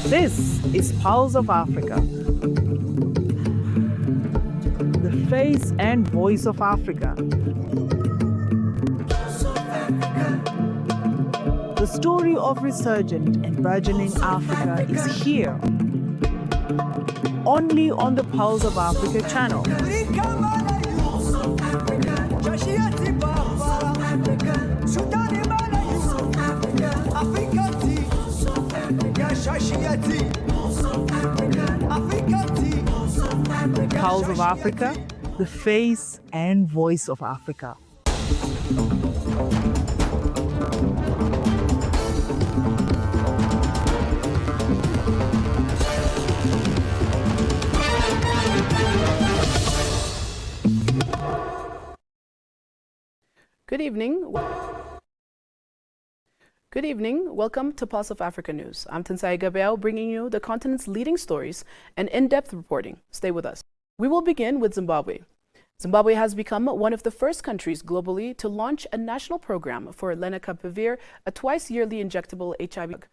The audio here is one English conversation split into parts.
This is Pulse of Africa, the face and voice of Africa. The story of resurgent and burgeoning Africa is here, only on the Pulse of Africa channel. Pulse of Africa, the face and voice of Africa. Good evening. Good evening. Welcome to Pulse of Africa News. I'm Tensai Gabriel, bringing you the continent's leading stories and in-depth reporting. Stay with us. We will begin with Zimbabwe. Zimbabwe has become one of the first countries globally to launch a national program for lenacapavir, a twice-yearly injectable HIV drug,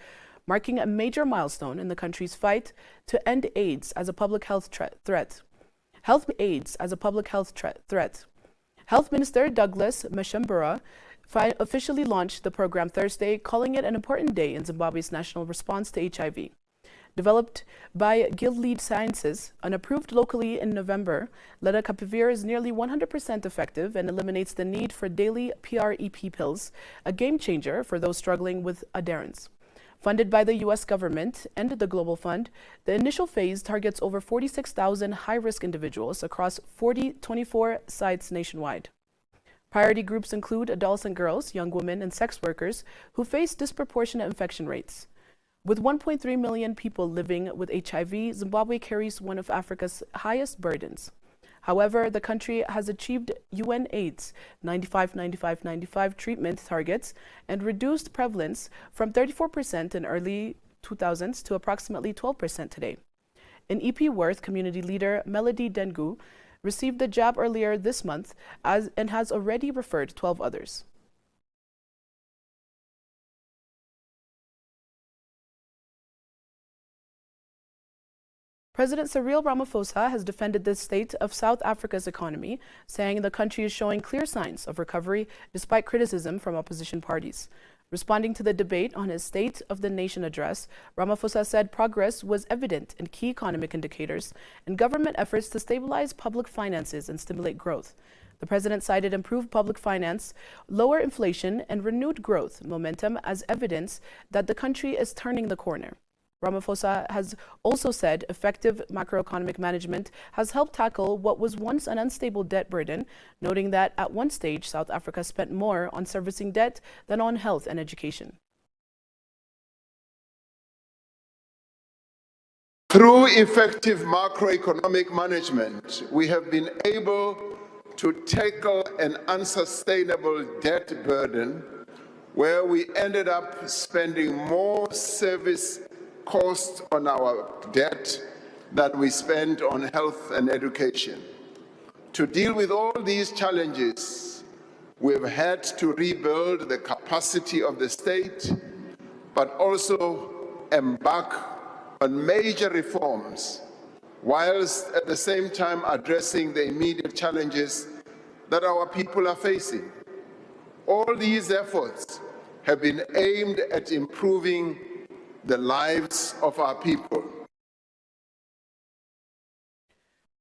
marking a major milestone in the country's fight to end AIDS as a public health threat. Health Minister Douglas Mashambura officially launched the program Thursday, calling it an important day in Zimbabwe's national response to HIV. Developed by Gilead Sciences and approved locally in November, lenacapavir is nearly 100% effective and eliminates the need for daily PrEP pills, a game changer for those struggling with adherence. Funded by the U.S. government and the Global Fund, the initial phase targets over 46,000 high-risk individuals across 24 sites nationwide. Priority groups include adolescent girls, young women, and sex workers who face disproportionate infection rates. With 1.3 million people living with HIV, Zimbabwe carries one of Africa's highest burdens. However, the country has achieved UN AIDS 95-95-95 treatment targets and reduced prevalence from 34% in early 2000s to approximately 12% today. In EP Worth, community leader Melody Dengu received the jab earlier this month and has already referred 12 others. President Cyril Ramaphosa has defended the state of South Africa's economy, saying the country is showing clear signs of recovery despite criticism from opposition parties. Responding to the debate on his State of the Nation address, Ramaphosa said progress was evident in key economic indicators and government efforts to stabilize public finances and stimulate growth. The president cited improved public finance, lower inflation, and renewed growth momentum as evidence that the country is turning the corner. Ramaphosa has also said effective macroeconomic management has helped tackle what was once an unstable debt burden, noting that at one stage, South Africa spent more on servicing debt than on health and education. Through effective macroeconomic management, we have been able to tackle an unsustainable debt burden where we ended up spending more service cost on our debt that we spend on health and education. To deal with all these challenges, we've had to rebuild the capacity of the state, but also embark on major reforms, whilst at the same time addressing the immediate challenges that our people are facing. All these efforts have been aimed at improving the lives of our people.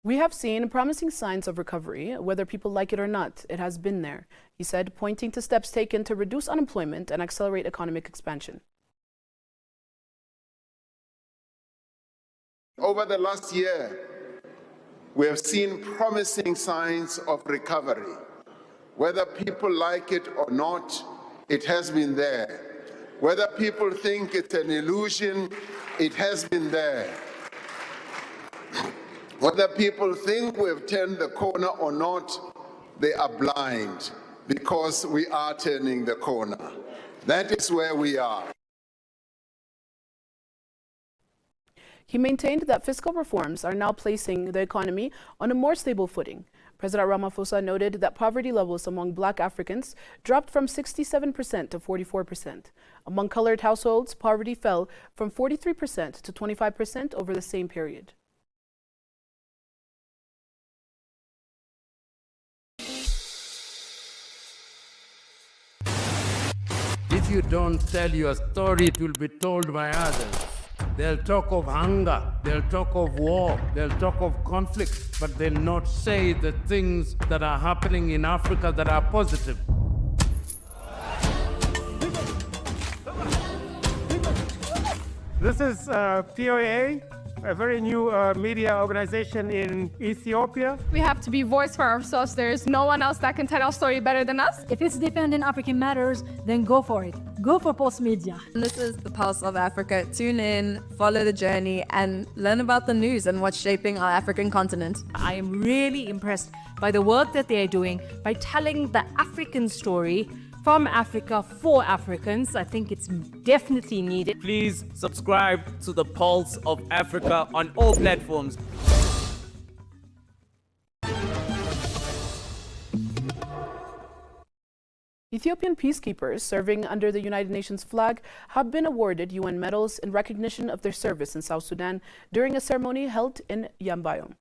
We have seen promising signs of recovery, whether people like it or not. It has been there, he said, pointing to steps taken to reduce unemployment and accelerate economic expansion. Over the last year, we have seen promising signs of recovery. Whether people like it or not, it has been there. Whether people think it's an illusion, it has been there. Whether people think we've turned the corner or not, they are blind because we are turning the corner. That is where we are. He maintained that fiscal reforms are now placing the economy on a more stable footing, President Ramaphosa noted that poverty levels among Black Africans dropped from 67% to 44%. Among colored households, poverty fell from 43% to 25% over the same period. If you don't tell your story, it will be told by others. They'll talk of hunger, they'll talk of war, they'll talk of conflict, but they'll not say the things that are happening in Africa that are positive. This is POA, a very new media organization in Ethiopia. We have to be voice for ourselves. There is no one else that can tell our story better than us. If it's defending African matters, then go for it. Go for Pulse Media. This is the Pulse of Africa. Tune in, follow the journey, and learn about the news and what's shaping our African continent. I am really impressed by the work that they're doing by telling the African story from Africa for Africans. I think it's definitely needed. Please subscribe to the Pulse of Africa on all platforms. Ethiopian peacekeepers serving under the United Nations flag have been awarded UN medals in recognition of their service in South Sudan during a ceremony held in Yambayo.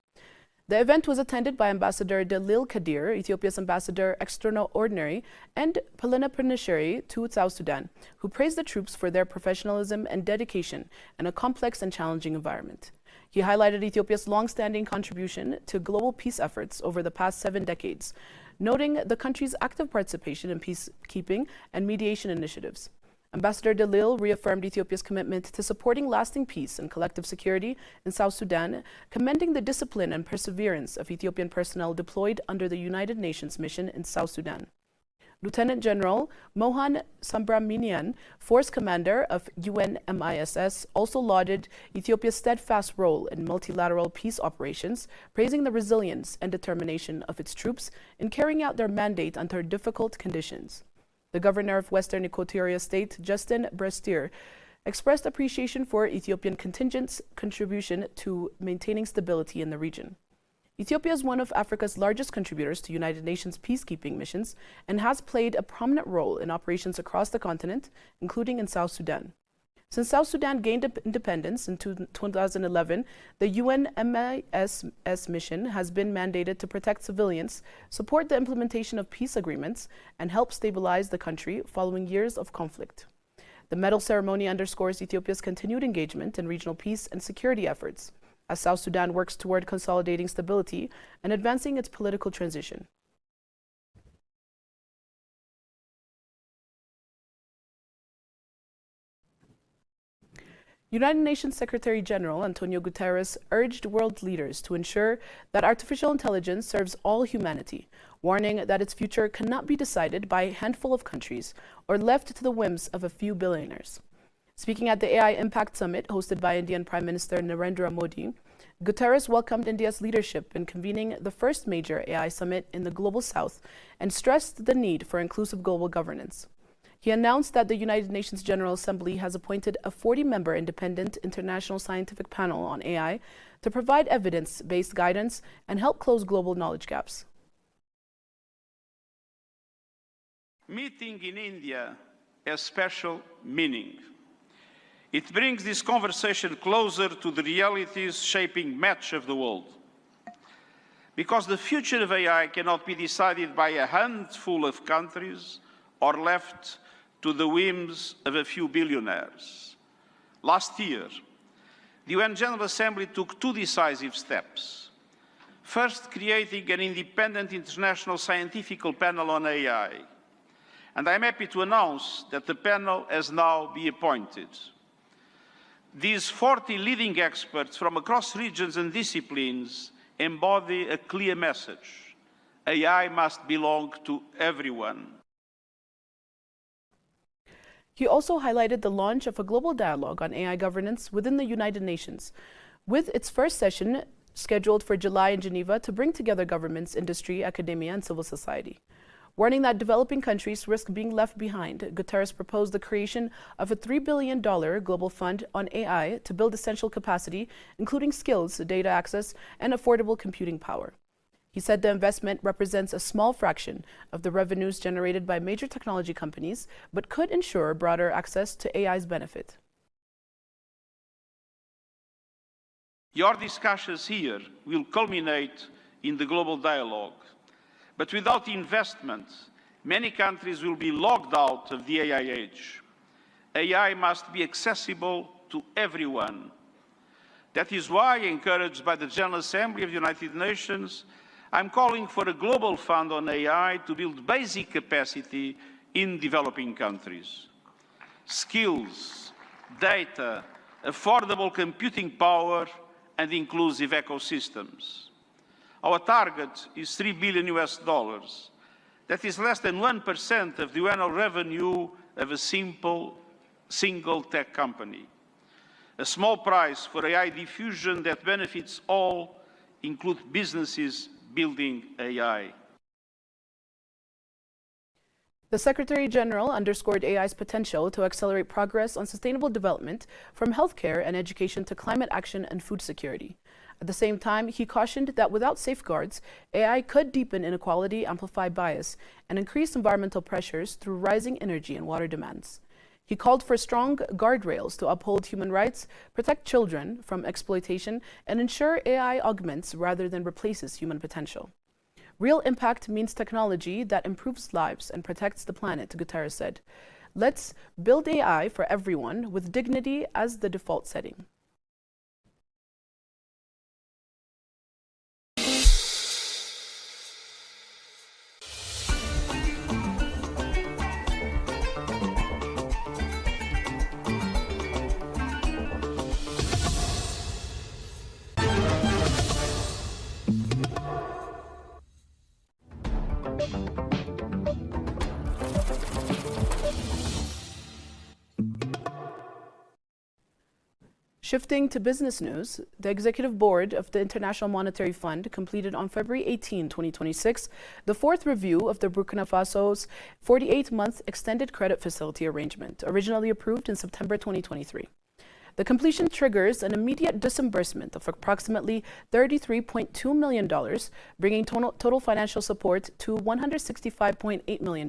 The event was attended by Ambassador Delil Kadir, Ethiopia's Ambassador Extraordinary, and Plenipotentiary to South Sudan, who praised the troops for their professionalism and dedication in a complex and challenging environment. He highlighted Ethiopia's long-standing contribution to global peace efforts over the past 7 decades, noting the country's active participation in peacekeeping and mediation initiatives. Ambassador Delil reaffirmed Ethiopia's commitment to supporting lasting peace and collective security in South Sudan, commending the discipline and perseverance of Ethiopian personnel deployed under the United Nations mission in South Sudan. Lieutenant General Mohan Sambramanian, Force Commander of UNMISS, also lauded Ethiopia's steadfast role in multilateral peace operations, praising the resilience and determination of its troops in carrying out their mandate under difficult conditions. The governor of Western Equatoria State, Justin Brestier, expressed appreciation for Ethiopian contingent's contribution to maintaining stability in the region. Ethiopia is one of Africa's largest contributors to United Nations peacekeeping missions and has played a prominent role in operations across the continent, including in South Sudan. Since South Sudan gained independence in 2011, the UNMISS mission has been mandated to protect civilians, support the implementation of peace agreements, and help stabilize the country following years of conflict. The medal ceremony underscores Ethiopia's continued engagement in regional peace and security efforts, as South Sudan works toward consolidating stability and advancing its political transition. United Nations Secretary General Antonio Guterres urged world leaders to ensure that artificial intelligence serves all humanity, warning that its future cannot be decided by a handful of countries or left to the whims of a few billionaires. Speaking at the AI Impact Summit hosted by Indian Prime Minister Narendra Modi, Guterres welcomed India's leadership in convening the first major AI summit in the Global South and stressed the need for inclusive global governance. He announced that the United Nations General Assembly has appointed a 40-member independent international scientific panel on AI to provide evidence-based guidance and help close global knowledge gaps. Meeting in India has special meaning. It brings this conversation closer to the realities shaping much of the world. Because the future of AI cannot be decided by a handful of countries or left to the whims of a few billionaires. Last year, the UN General Assembly took 2 decisive steps. First, creating an independent international scientific panel on AI. And I'm happy to announce that the panel has now been appointed. These 40 leading experts from across regions and disciplines embody a clear message. AI must belong to everyone. He also highlighted the launch of a global dialogue on AI governance within the United Nations, with its first session scheduled for July in Geneva to bring together governments, industry, academia, and civil society. Warning that developing countries risk being left behind, Guterres proposed the creation of a $3 billion global fund on AI to build essential capacity, including skills, data access, and affordable computing power. He said the investment represents a small fraction of the revenues generated by major technology companies, but could ensure broader access to AI's benefit. Your discussions here will culminate in the global dialogue. But without investment, many countries will be locked out of the AI age. AI must be accessible to everyone. That is why, encouraged by the General Assembly of the United Nations, I'm calling for a global fund on AI to build basic capacity in developing countries. Skills, data, affordable computing power, and inclusive ecosystems. Our target is $3 billion US. That is less than 1% of the annual revenue of a single tech company. A small price for AI diffusion that benefits all, include businesses building AI. The Secretary General underscored AI's potential to accelerate progress on sustainable development from healthcare and education to climate action and food security. At the same time, he cautioned that without safeguards, AI could deepen inequality, amplify bias, and increase environmental pressures through rising energy and water demands. He called for strong guardrails to uphold human rights, protect children from exploitation, and ensure AI augments rather than replaces human potential. Real impact means technology that improves lives and protects the planet, Guterres said. Let's build AI for everyone with dignity as the default setting. Shifting to business news, the Executive Board of the International Monetary Fund completed on February 18, 2026, the fourth review of the Burkina Faso's 48-month extended credit facility arrangement, originally approved in September 2023. The completion triggers an immediate disbursement of approximately $33.2 million, bringing total financial support to $165.8 million.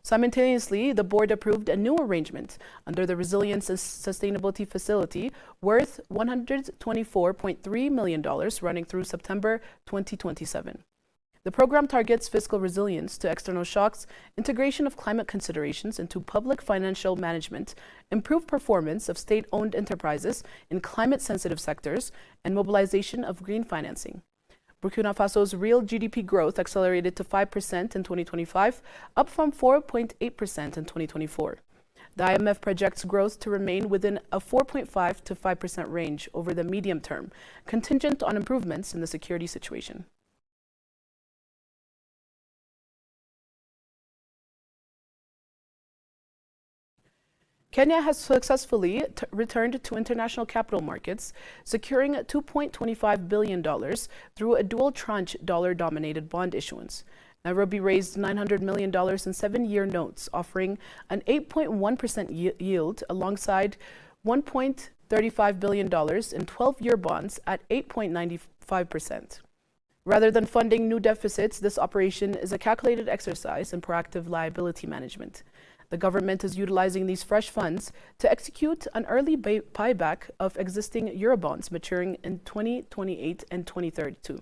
Simultaneously, the board approved a new arrangement under the Resilience and Sustainability Facility worth $124.3 million running through September 2027. The program targets fiscal resilience to external shocks, integration of climate considerations into public financial management, improved performance of state-owned enterprises in climate-sensitive sectors, and mobilization of green financing. Burkina Faso's real GDP growth accelerated to 5% in 2025, up from 4.8% in 2024. The IMF projects growth to remain within a 4.5 to 5% range over the medium term, contingent on improvements in the security situation. Kenya has successfully returned to international capital markets, securing $2.25 billion through a dual tranche dollar-dominated bond issuance. Nairobi raised $900 million in 7-year notes, offering an 8.1% yield alongside $1.35 billion in 12-year bonds at 8.95%. Rather than funding new deficits, this operation is a calculated exercise in proactive liability management. The government is utilizing these fresh funds to execute an early buyback of existing Eurobonds maturing in 2028 and 2032.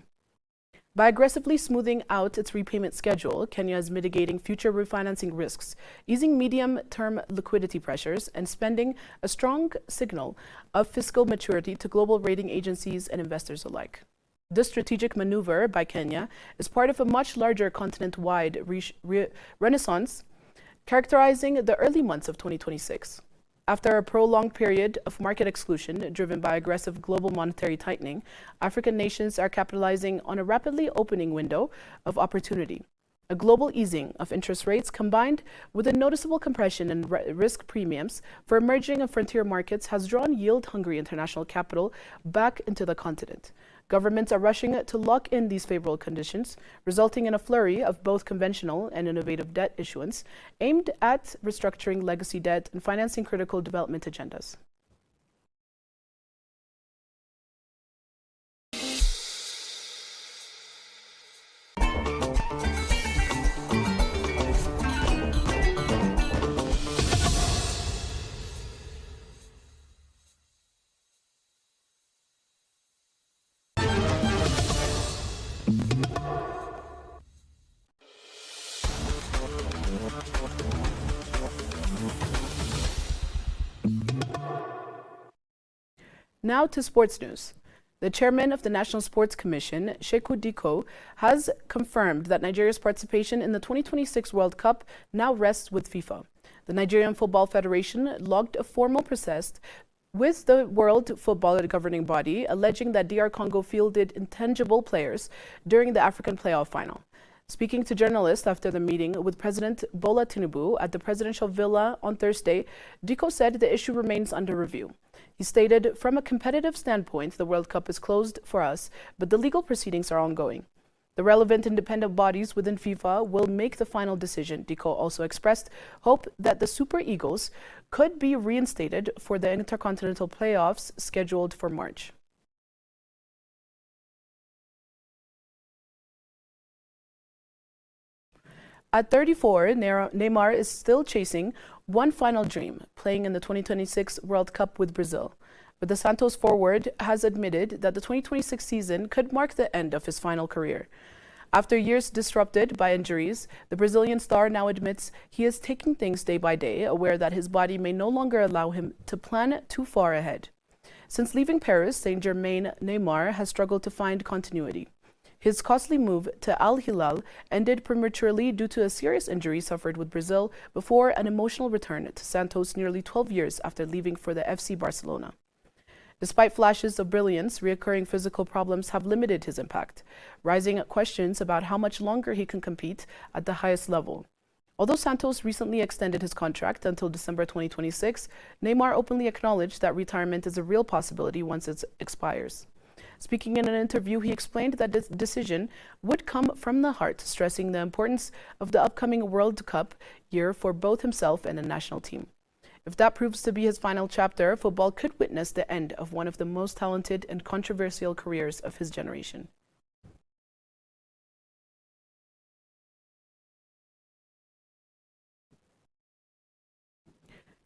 By aggressively smoothing out its repayment schedule, Kenya is mitigating future refinancing risks, easing medium-term liquidity pressures, and sending a strong signal of fiscal maturity to global rating agencies and investors alike. This strategic maneuver by Kenya is part of a much larger continent-wide renaissance characterizing the early months of 2026. After a prolonged period of market exclusion driven by aggressive global monetary tightening, African nations are capitalizing on a rapidly opening window of opportunity. A global easing of interest rates combined with a noticeable compression in risk premiums for emerging and frontier markets has drawn yield-hungry international capital back into the continent. Governments are rushing to lock in these favorable conditions, resulting in a flurry of both conventional and innovative debt issuance aimed at restructuring legacy debt and financing critical development agendas. Now to sports news. The chairman of the National Sports Commission, Sheku Diko, has confirmed that Nigeria's participation in the 2026 World Cup now rests with FIFA. The Nigerian Football Federation logged a formal protest with the World Football Governing Body, alleging that DR Congo fielded intangible players during the African playoff final. Speaking to journalists after the meeting with President Bola Tinubu at the presidential villa on Thursday, Diko said the issue remains under review. He stated, "From a competitive standpoint, the World Cup is closed for us, but the legal proceedings are ongoing. The relevant independent bodies within FIFA will make the final decision." Diko also expressed hope that the Super Eagles could be reinstated for the intercontinental playoffs scheduled for March. At 34, Neymar is still chasing one final dream, playing in the 2026 World Cup with Brazil. But the Santos forward has admitted that the 2026 season could mark the end of his final career. After years disrupted by injuries, the Brazilian star now admits he is taking things day by day, aware that his body may no longer allow him to plan too far ahead. Since leaving Paris Saint-Germain, Neymar has struggled to find continuity. His costly move to Al Hilal ended prematurely due to a serious injury suffered with Brazil before an emotional return to Santos nearly 12 years after leaving for the FC Barcelona. Despite flashes of brilliance, recurring physical problems have limited his impact, raising questions about how much longer he can compete at the highest level. Although Santos recently extended his contract until December 2026, Neymar openly acknowledged that retirement is a real possibility once it expires. Speaking in an interview, he explained that this decision would come from the heart, stressing the importance of the upcoming World Cup year for both himself and the national team. If that proves to be his final chapter, football could witness the end of one of the most talented and controversial careers of his generation.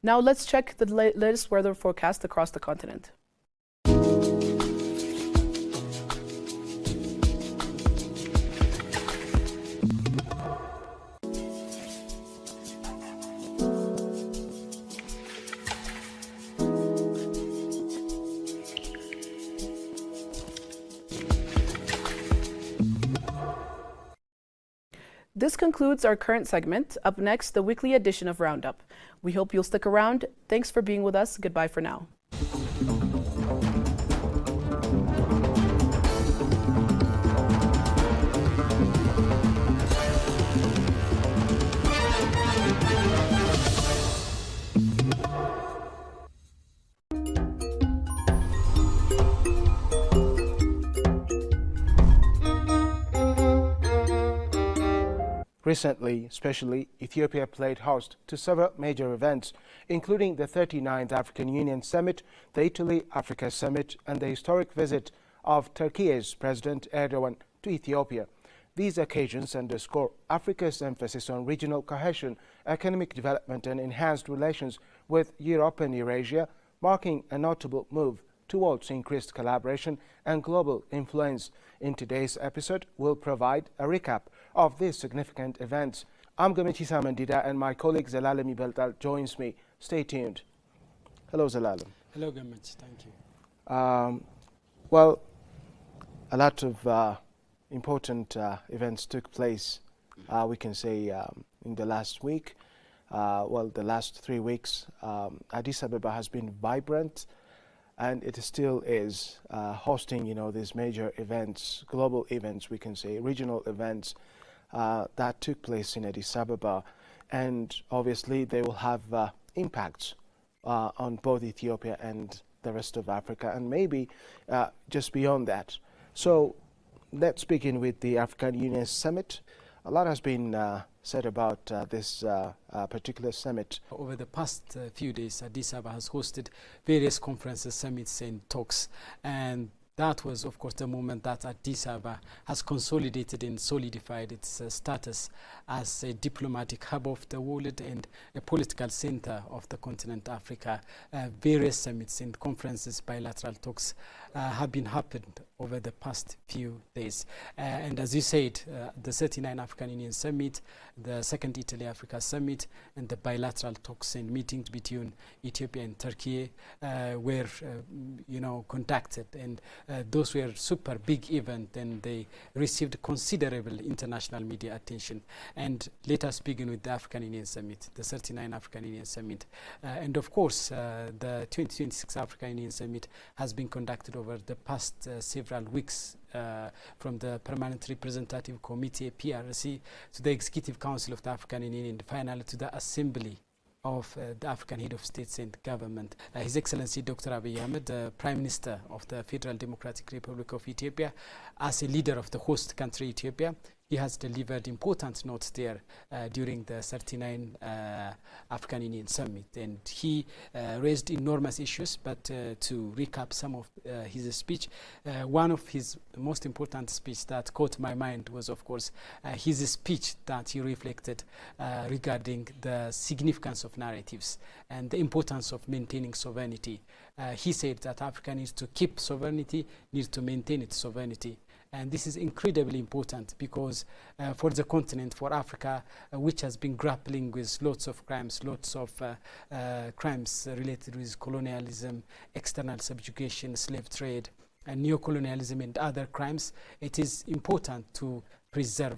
Now let's check the latest weather forecast across the continent. This concludes our current segment. Up next, the weekly edition of Roundup. We hope you'll stick around. Thanks for being with us. Goodbye for now. Recently, especially, Ethiopia played host to several major events, including the 39th African Union Summit, the Italy-Africa Summit, and the historic visit of Turkey's President Erdogan to Ethiopia. These occasions underscore Africa's emphasis on regional cohesion, economic development, and enhanced relations with Europe and Eurasia, marking a notable move towards increased collaboration and global influence. In today's episode, we'll provide a recap of these significant events. I'm Gametisa Mandida, and my colleague Zelalem Ibeltal joins me. Stay tuned. Hello, Zelalem. Hello, Gamet. Thank you. Well, a lot of important events took place, we can say, in the last week. The last 3 weeks, Addis Ababa has been vibrant, and it still is hosting, these major events, global events, we can say, regional events that took place in Addis Ababa. And obviously, they will have impacts on both Ethiopia and the rest of Africa, and maybe just beyond that. So let's begin with the African Union Summit. A lot has been said about this particular summit. Over the past few days, Addis Ababa has hosted various conferences, summits, and talks. And that was, of course, the moment that Addis Ababa has consolidated and solidified its status as a diplomatic hub of the world and a political center of the continent Africa. Various summits and conferences, bilateral talks have been happened over the past few days. And as you said, the 39 African Union Summit, the second Italy-Africa Summit, and the bilateral talks and meetings between Ethiopia and Turkey were, conducted. And those were super big events, and they received considerable international media attention. And let us begin with the African Union Summit, the 39 African Union Summit. And of course, the 2026 African Union Summit has been conducted over the past several weeks, from the Permanent Representative Committee, PRC, to the Executive Council of the African Union, and finally to the Assembly of the African Head of States and Government. His Excellency Dr. Abiy Ahmed, the Prime Minister of the Federal Democratic Republic of Ethiopia, as a leader of the host country Ethiopia, he has delivered important notes there during the 39 African Union Summit, and he raised enormous issues. But to recap some of his speech, one of his most important speech that caught my mind was, of course, his speech that he reflected regarding the significance of narratives and the importance of maintaining sovereignty. He said that Africa needs to keep sovereignty, needs to maintain its sovereignty. And this is incredibly important because for the continent, for Africa, which has been grappling with lots of crimes related with colonialism, external subjugation, slave trade, and neocolonialism and other crimes, it is important to preserve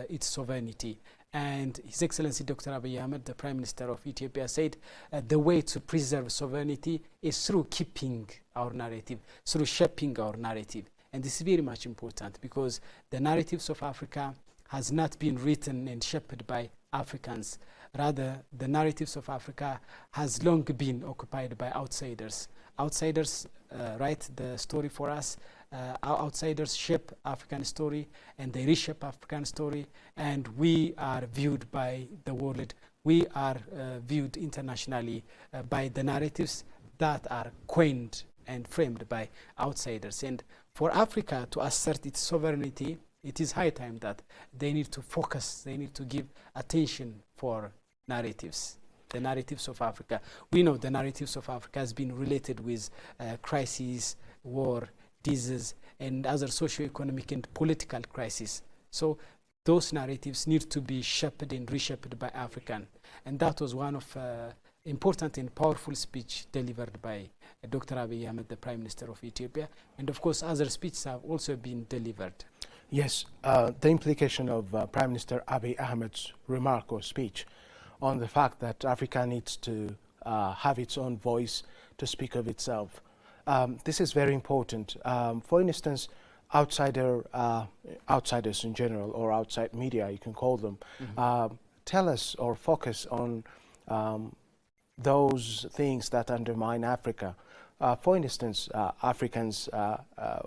its sovereignty. And His Excellency Dr. Abiy Ahmed, the Prime Minister of Ethiopia, said the way to preserve sovereignty is through keeping our narrative, through shaping our narrative. And this is very much important because the narratives of Africa has not been written and shaped by Africans. Rather, the narratives of Africa has long been occupied by outsiders. Outsiders write the story for us. Our outsiders shape African story, and they reshape African story, and we are viewed by the world. We are viewed internationally by the narratives that are coined and framed by outsiders. And for Africa to assert its sovereignty, it is high time that they need to focus, they need to give attention for narratives, the narratives of Africa. We know the narratives of Africa has been related with crises, war, disease, and other socio-economic and political crises. So those narratives need to be shaped and reshaped by African. And that was one of important and powerful speech delivered by Dr. Abiy Ahmed, the Prime Minister of Ethiopia. And of course, other speeches have also been delivered. Yes, the implication of Prime Minister Abiy Ahmed's remark or speech on the fact that Africa needs to have its own voice to speak of itself. This is very important. For instance, outsiders in general, or outside media, you can call them, tell us or focus on those things that undermine Africa. For instance, Africans,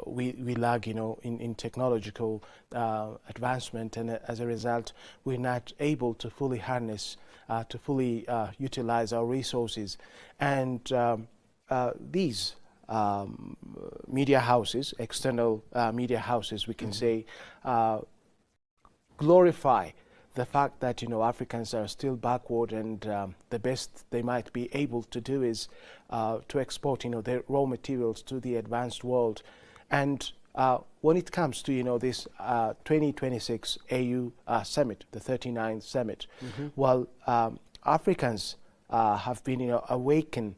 we lag, in technological advancement, and as a result, we're not able to fully harness, to fully utilize our resources. And these media houses, external media houses, we can say, glorify the fact that Africans are still backward, and the best they might be able to do is to export their raw materials to the advanced world. And when it comes to this 2026 AU summit, the 39th summit, well, Africans have been awakened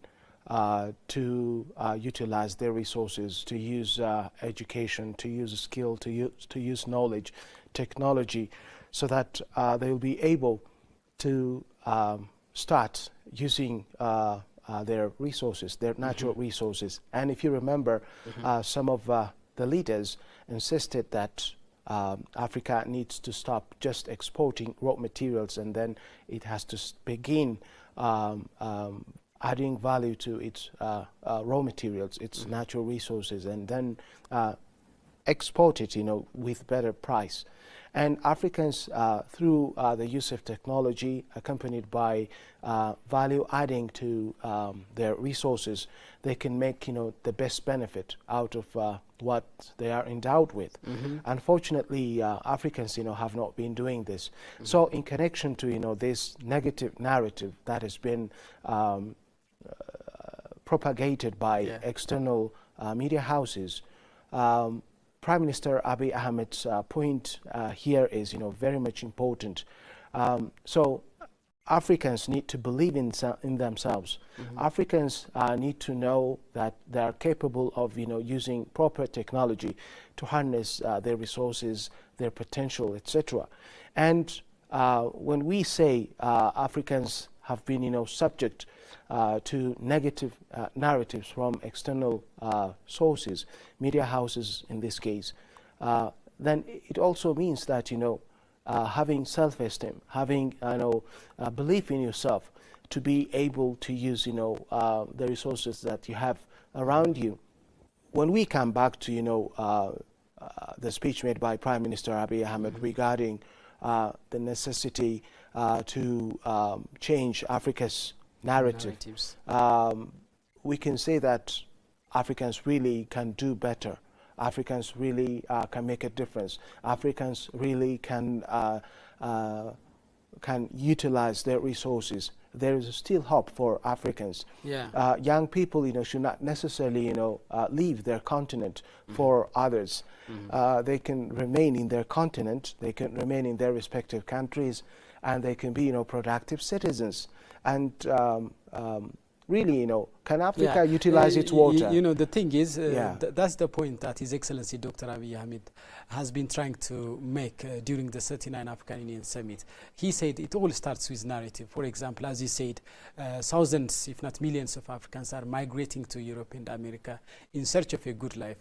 to utilize their resources, to use education, to use skill, to use knowledge, technology, so that they will be able to start using their resources, their natural resources. And if you remember, some of the leaders insisted that Africa needs to stop just exporting raw materials, and then it has to begin adding value to its raw materials, its natural resources, and then export it, with better price. And Africans, through the use of technology, accompanied by value adding to their resources, they can make the best benefit out of what they are endowed with. Unfortunately, Africans have not been doing this. So in connection to this negative narrative that has been propagated by external media houses, Prime Minister Abiy Ahmed's point here is very much important. So Africans need to believe in themselves. Africans need to know that they are capable of using proper technology to harness their resources, their potential, etc. And when we say Africans have been subject to negative narratives from external sources, media houses in this case, then it also means that having self-esteem, having belief in yourself, to be able to use the resources that you have around you. When we come back to the speech made by Prime Minister Abiy Ahmed regarding the necessity to change Africa's narratives, we can say that Africans really can do better. Africans really can make a difference. Africans really can utilize their resources. There is still hope for Africans. Young people, should not necessarily, leave their continent for others. They can remain in their continent. They can remain in their respective countries, and they can be, productive citizens. And really, can Africa utilize its water? The thing is, that's the point that His Excellency Dr. Abiy Ahmed has been trying to make during the 39 African Union Summit. He said it all starts with narrative. For example, as you said, thousands, if not millions of Africans are migrating to Europe and America in search of a good life.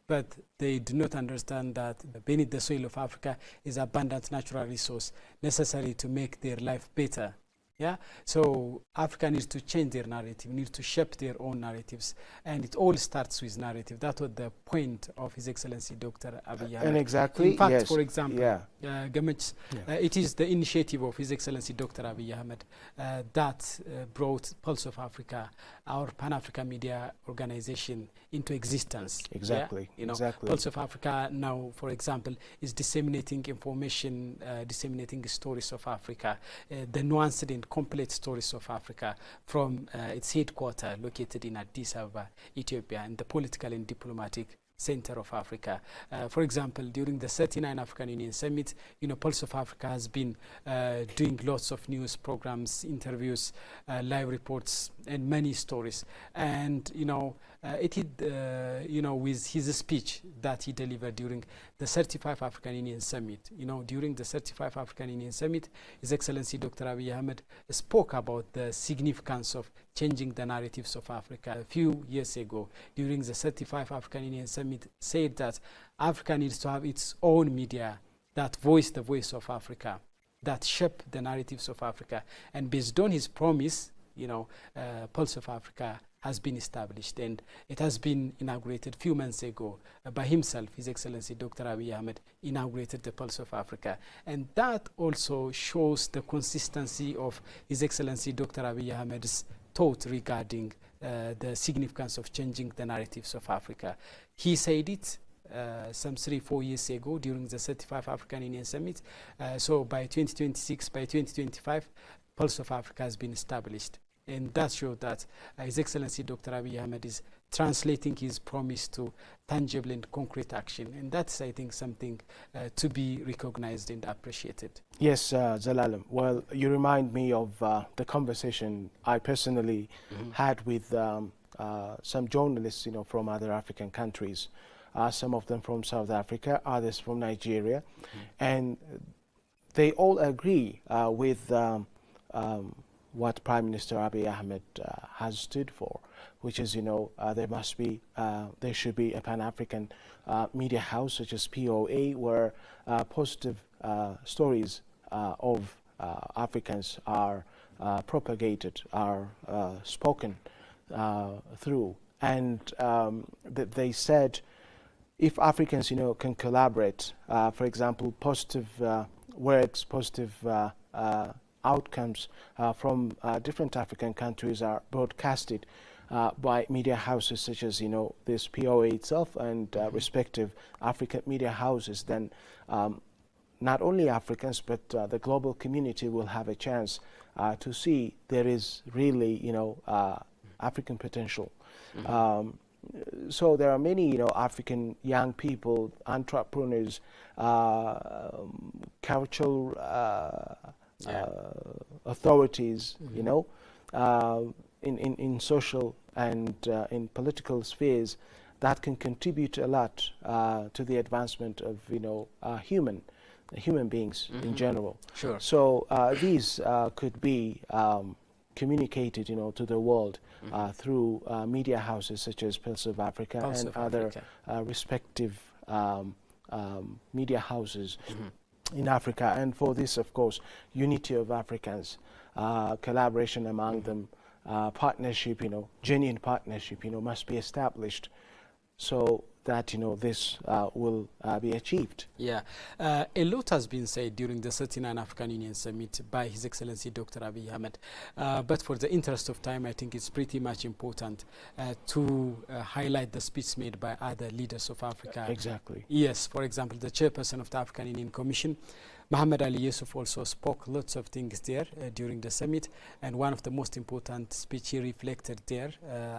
But they do not understand that beneath the soil of Africa is abundant natural resource necessary to make their life better. So Africa needs to change their narrative, needs to shape their own narratives, and it all starts with narrative. That was the point of His Excellency Dr. Abiy Ahmed. And exactly, in fact, yes. for example, it is the initiative of His Excellency Dr. Abiy Ahmed that brought Pulse of Africa, our Pan-African media organization, into existence. Exactly. Exactly. Pulse of Africa now, for example, is disseminating information, disseminating stories of Africa, the nuanced and complete stories of Africa from its headquarters located in Addis Ababa, Ethiopia, and the political and diplomatic center of Africa. For example, during the 39 African Union Summit, Pulse of Africa has been doing lots of news programs, interviews, live reports, and many stories. And it did, with his speech that he delivered during the 35 African Union Summit. During the 35 African Union Summit, His Excellency Dr. Abiy Ahmed spoke about the significance of changing the narratives of Africa. A few years ago, during the 35 African Union Summit, said that Africa needs to have its own media that voice the voice of Africa, that shape the narratives of Africa. And based on his promise, Pulse of Africa has been established, and it has been inaugurated a few months ago by himself. His Excellency Dr. Abiy Ahmed inaugurated the Pulse of Africa, and that also shows the consistency of His Excellency Dr. Abiy Ahmed's thought regarding the significance of changing the narratives of Africa. He said it some 3-4 years ago during the 35 African Union Summit. So by 2026, by 2025, Pulse of Africa has been established. And that shows that His Excellency Dr. Abiy Ahmed is translating his promise to tangible and concrete action. And that's, I think, something to be recognized and appreciated. Yes, Zelalem. Well, you remind me of the conversation I personally had with some journalists, from other African countries. Some of them from South Africa, others from Nigeria. And they all agree with what Prime Minister Abiy Ahmed has stood for, which is, there should be a Pan-African media house such as POA, where positive stories of Africans are propagated, are spoken through. And they said if Africans, can collaborate, for example, positive works, positive outcomes from different African countries are broadcasted by media houses such as, this POA itself and respective African media houses, then not only Africans, but the global community will have a chance to see there is really, African potential. So there are many, African young people, entrepreneurs, cultural authorities, in social and in political spheres that can contribute a lot to the advancement of, human beings in general. Sure. So these could be communicated, to the world through media houses such as Pulse of Africa and other respective media houses in Africa. And for this, of course, unity of Africans, collaboration among them, partnership, genuine partnership, must be established so that, this will be achieved. Yeah. A lot has been said during the 39 African Union Summit by His Excellency Dr. Abiy Ahmed. But for the interest of time, I think it's pretty much important to highlight the speech made by other leaders of Africa. Exactly. Yes, for example, the chairperson of the African Union Commission, Mohamed Ali Yusuf, also spoke lots of things there during the summit, and one of the most important speech he reflected there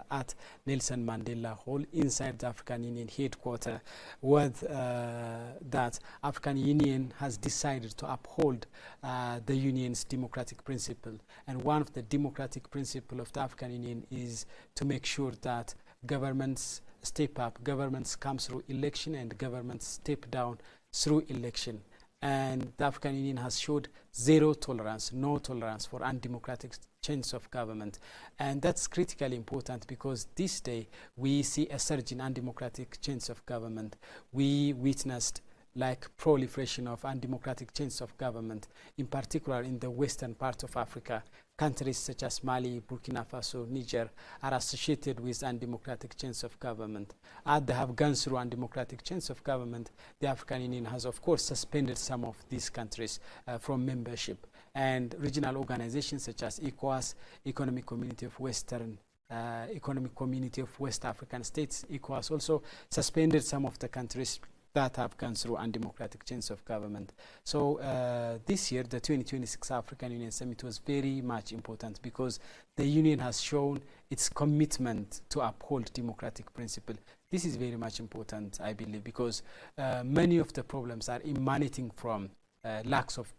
at Nelson Mandela Hall inside the African Union headquarters was that African Union has decided to uphold the Union's democratic principle, and one of the democratic principles of the African Union is to make sure that governments step up, governments come through election, and governments step down through election. And the African Union has showed zero tolerance, no tolerance for undemocratic change of government. And that's critically important because this day we see a surge in undemocratic change of government. We witnessed like proliferation of undemocratic change of government, in particular in the western part of Africa. Countries such as Mali, Burkina Faso, Niger are associated with undemocratic change of government. As they have gone through undemocratic change of government, the African Union has of course suspended some of these countries from membership. And regional organizations such as ECOWAS, Economic Community of West African States, ECOWAS, also suspended some of the countries that have gone through undemocratic change of government. So this year, the 2026 African Union Summit was very much important because the Union has shown its commitment to uphold democratic principle. This is very much important, I believe, because many of the problems are emanating from lack of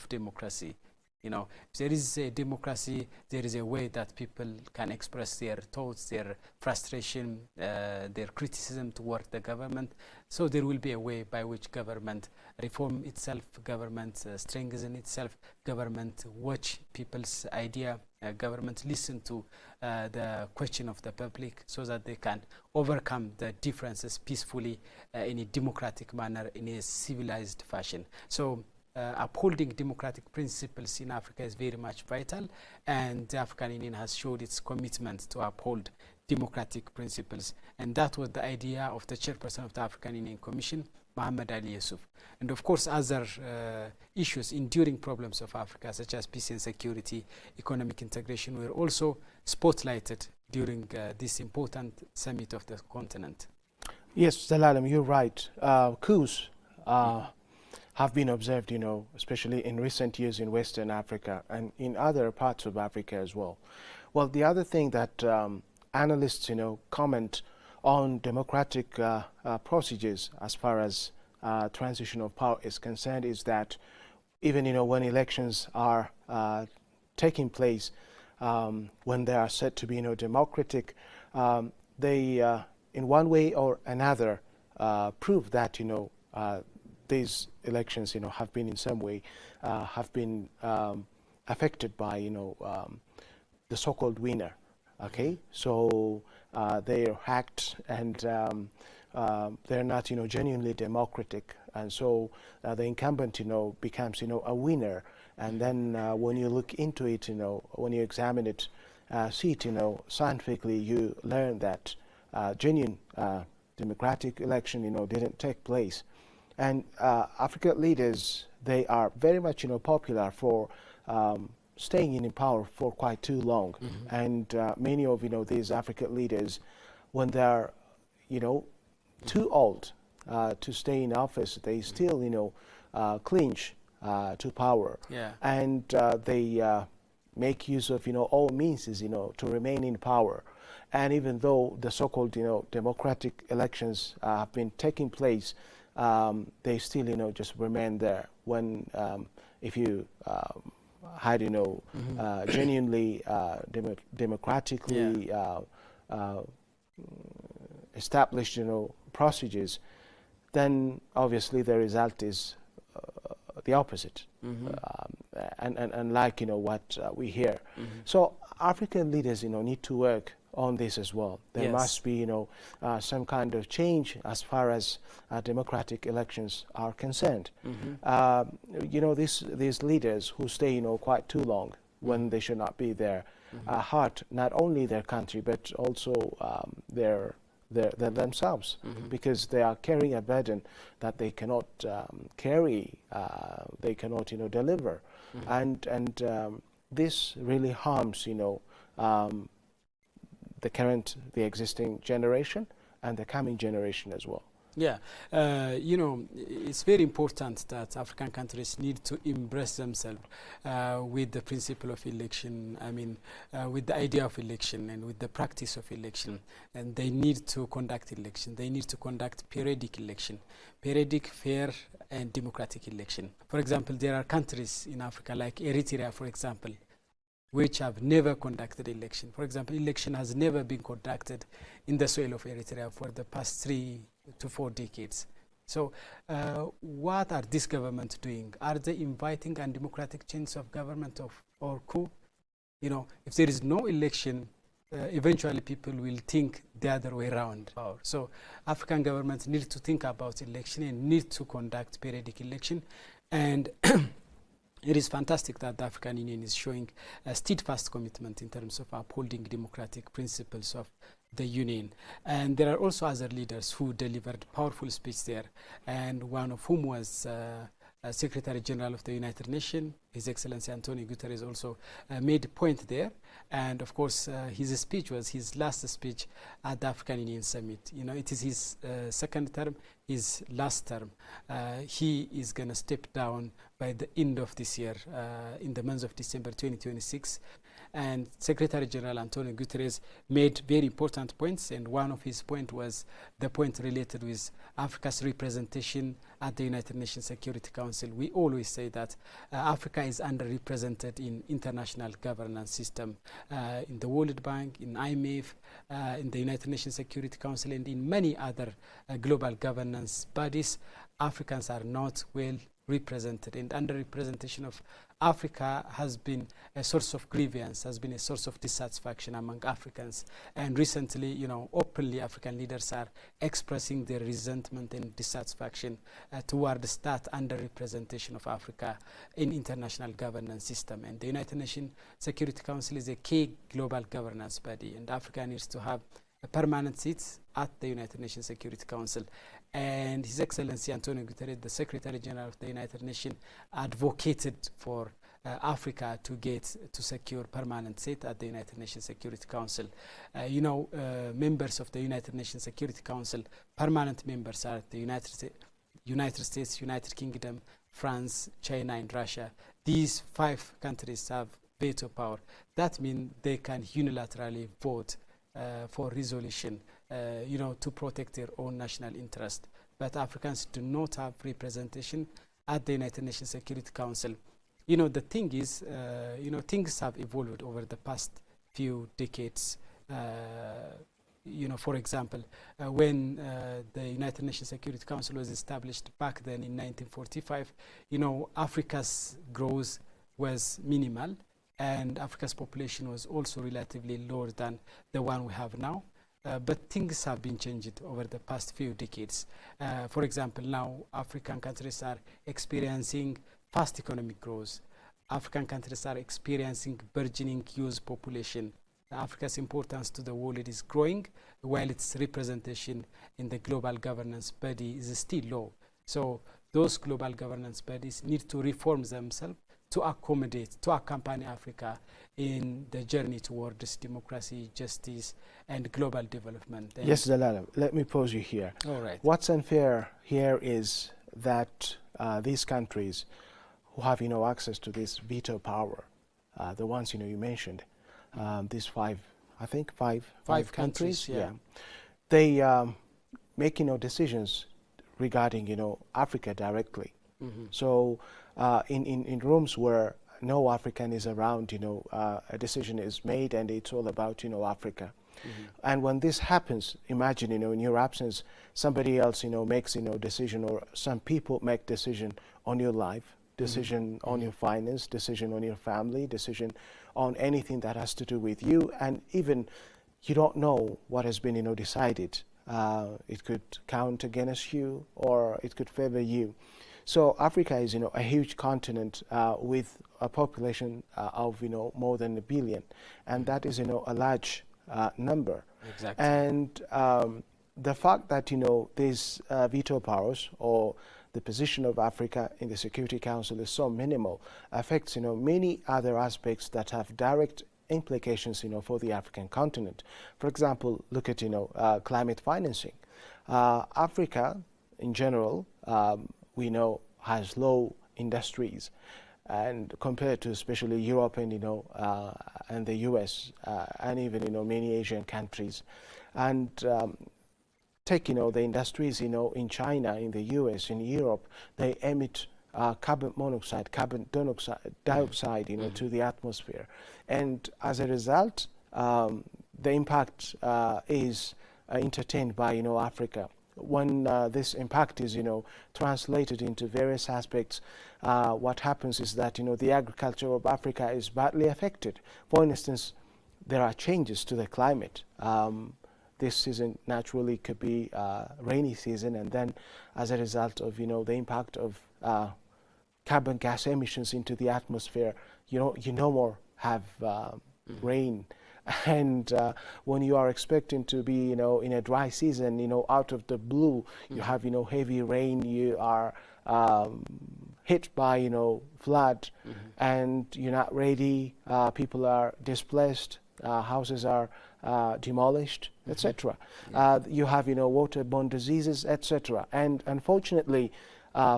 democracy. If there is a democracy, there is a way that people can express their thoughts, their frustration, their criticism toward the government. So there will be a way by which government reform itself, government strengthen itself, government watch people's idea, government listen to the question of the public so that they can overcome the differences peacefully in a democratic manner, in a civilized fashion. So upholding democratic principles in Africa is very much vital, and the African Union has showed its commitment to uphold democratic principles. And that was the idea of the chairperson of the African Union Commission, Mohamed Ali Yusuf. And of course, other issues, enduring problems of Africa, such as peace and security, economic integration, were also spotlighted during this important summit of the continent. Yes, Zelalem, you're right. Coups have been observed, especially in recent years in Western Africa and in other parts of Africa as well. Well, the other thing that analysts, comment on democratic procedures as far as transition of power is concerned is that even, when elections are taking place, when they are said to be, democratic, they, in one way or another, prove that, these elections, have been in some way have been affected by, the so-called winner. Okay, so they're hacked and they're not, genuinely democratic, and so the incumbent, becomes, a winner. And then when you look into it, when you examine it, see it, scientifically, you learn that genuine democratic election, didn't take place. And African leaders, they are very much, popular for staying in power for quite too long. And many of, these African leaders, when they're, too old to stay in office, they still, clinch to power. Yeah. And they make use of, all means, to remain in power. And even though the so-called, democratic elections have been taking place, they still, just remain there. When if you had, genuinely democratically established, procedures, then obviously the result is the opposite. And like, what we hear. So African leaders, need to work on this as well. There must be, some kind of change as far as democratic elections are concerned. These leaders who stay, quite too long when they should not be there, hurt not only their country but also themselves, because they are carrying a burden that they cannot carry, they cannot, deliver, and this really harms, the existing generation and the coming generation as well. Yeah, it's very important that African countries need to embrace themselves with the principle of election, with the idea of election and with the practice of election. And they need to conduct election. They need to conduct periodic election, periodic, fair and democratic election. For example, there are countries in Africa like Eritrea, for example, which have never conducted election. For example, election has never been conducted in the soil of Eritrea for the past 3 to 4 decades. So what are this government doing? Are they inviting undemocratic change of government or coup? If there is no election, eventually people will think the other way around. So African governments need to think about election and need to conduct periodic election. And it is fantastic that the African Union is showing a steadfast commitment in terms of upholding democratic principles of the Union. And there are also other leaders who delivered powerful speech there, and one of whom was Secretary General of the United Nations, His Excellency Antonio Guterres also made a point there. And of course, his speech was his last speech at the African Union Summit. It is his second term, his last term. He is going to step down by the end of this year, in the month of December 2026. And Secretary General Antonio Guterres made very important points, and one of his points was the point related with Africa's representation at the United Nations Security Council. We always say that Africa is underrepresented in international governance system, in the World Bank, in IMF, in the United Nations Security Council, and in many other global governance bodies. Africans are not well represented, and underrepresentation of Africa has been a source of grievance, has been a source of dissatisfaction among Africans. And recently, openly African leaders are expressing their resentment and dissatisfaction towards that underrepresentation of Africa in international governance system. And the United Nations Security Council is a key global governance body, and Africa needs to have a permanent seat at the United Nations Security Council. And His Excellency Antonio Guterres, the Secretary General of the United Nations, advocated for Africa to secure permanent seat at the United Nations Security Council. Members of the United Nations Security Council, permanent members are the United States, United Kingdom, France, China, and Russia. These 5 countries have veto power. That means they can unilaterally vote for resolution, to protect their own national interest. But Africans do not have representation at the United Nations Security Council. The thing is, things have evolved over the past few decades. For example, when the United Nations Security Council was established back then in 1945, Africa's growth was minimal, and Africa's population was also relatively lower than the one we have now. But things have been changed over the past few decades. For example, now African countries are experiencing fast economic growth. African countries are experiencing burgeoning youth population. Africa's importance to the world is growing, while its representation in the global governance body is still low. So those global governance bodies need to reform themselves to accommodate, to accompany Africa in the journey towards democracy, justice, and global development. And yes, Dalala, let me pause you here. All right. What's unfair here is that these countries who have, access to this veto power, the ones, you mentioned, these five countries, yeah. They make, decisions regarding, Africa directly. So in rooms where no African is around, a decision is made and it's all about, Africa. And when this happens, imagine, in your absence, somebody else, makes, decision, or some people make decision on your life, decision on your finance, decision on your family, decision on anything that has to do with you, and even you don't know what has been, decided. It could count against you or it could favor you. So Africa is, a huge continent with a population of, more than 1 billion, and that is, a large number. Exactly. And the fact that, these veto powers or the position of Africa in the Security Council is so minimal affects, many other aspects that have direct implications, for the African continent. For example, look at, climate financing. Africa, in general, we know has low industries, and compared to especially Europe and and the US and even many Asian countries, and take the industries in China, in the US, in Europe, they emit carbon monoxide, carbon dioxide to the atmosphere, and as a result the impact is entertained by Africa. When this impact is translated into various aspects, what happens is that the agriculture of Africa is badly affected. For instance, there are changes to the climate. This season naturally could be rainy season, and then as a result of the impact of carbon gas emissions into the atmosphere, you no more have rain. And when you are expecting to be in a dry season, out of the blue, you have heavy rain, you are hit by flood, and you're not ready, people are displaced, houses are demolished, etc. You have waterborne diseases, etc. And unfortunately,